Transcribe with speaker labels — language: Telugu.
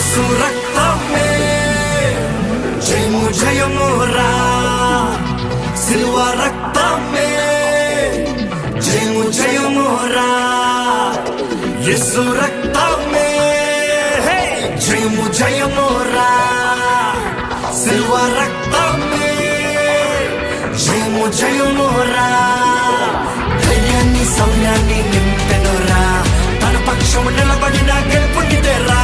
Speaker 1: యేసు రక్తమే జయము జయమురా సిలువ రక్తమే జయము జయమురా యేసు రక్తమే జయము జయమురా సిలువ రక్తమే జయము జయమురా ధైర్యాన్ని శౌర్యాన్ని నింపెనురా తన పక్షము నిలబడిన గెలుపునిదేరా